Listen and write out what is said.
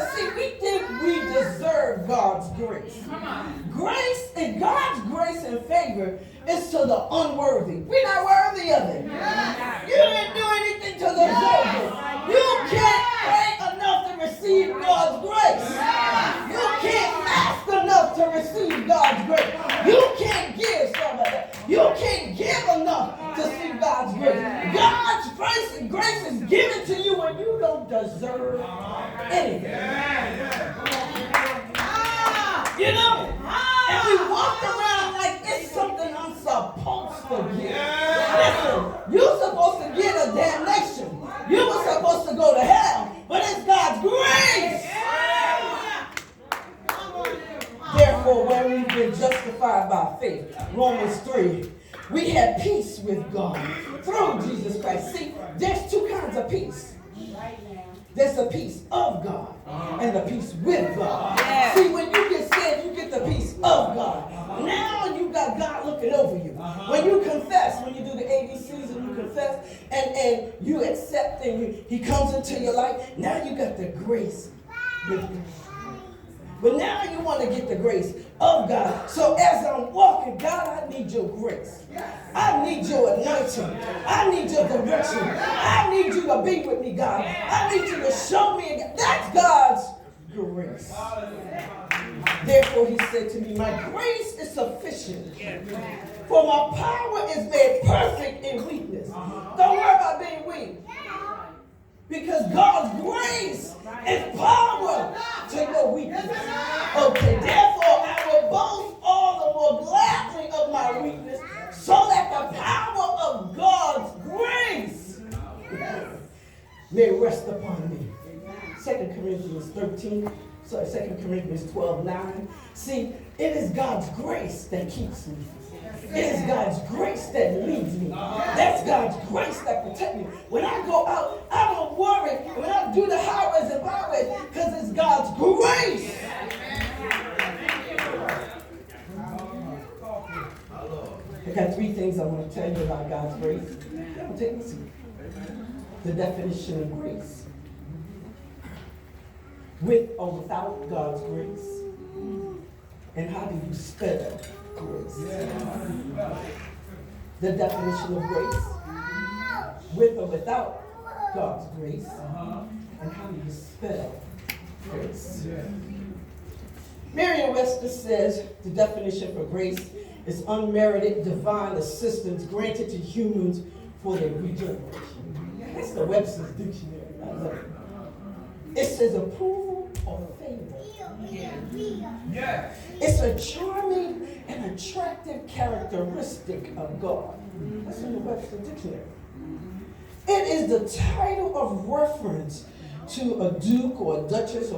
Because see, we think we deserve God's grace. Grace and God's grace and favor is to the unworthy. We're not worthy of it. You didn't do anything to deserve it. You can't pray enough to receive God's grace. You can't ask enough to receive God's grace. You can't give some of that. You can't give enough to see God's grace. God's grace is given to you when you don't deserve anything. You know? And we walk around like it's something I'm supposed to get. Listen, you're supposed to get a damnation. You were supposed to go to hell, but it's God's grace. Therefore, when we've been justified by faith, Romans 3, we have peace with God through Jesus Christ. See, there's two kinds of peace. There's the peace of God and the peace with God. Yeah. See, when you get saved, you get the peace of God. Now you got God looking over you. When you confess, when you do the ABCs and you confess and you accept and he comes into your life, now you got the grace with God. But now you want to get the grace of God. So as I'm walking, God, I need your grace. I need your anointing. I need your direction. I need you to be with me, God. I need you to show me. That's God's grace. Therefore, he said to me, my grace is sufficient. For my power is made perfect in weakness. Don't worry about being weak. Because God's grace is power to your weakness. Okay, therefore I will boast all the more gladly of my weakness, so that the power of God's grace may rest upon me. 2 Corinthians 12:9. See, it is God's grace that keeps me. It is God's grace that leads me. That's God's grace that protects me. When I go out, I don't worry. When I do the highways and byways, because it's God's grace. I got three things I want to tell you about God's grace. Don't take me to the definition of grace. With or without God's grace. And how do you spell grace? The definition of grace. With or without God's grace. And how do you spell grace? Merriam-Webster says the definition for grace is unmerited divine assistance granted to humans for their regeneration. That's the Webster's dictionary. I love it. It says approval or favor. Yeah. It's a charming and attractive characteristic of God. That's in the Webster dictionary. It is the title of reference to a duke or a duchess or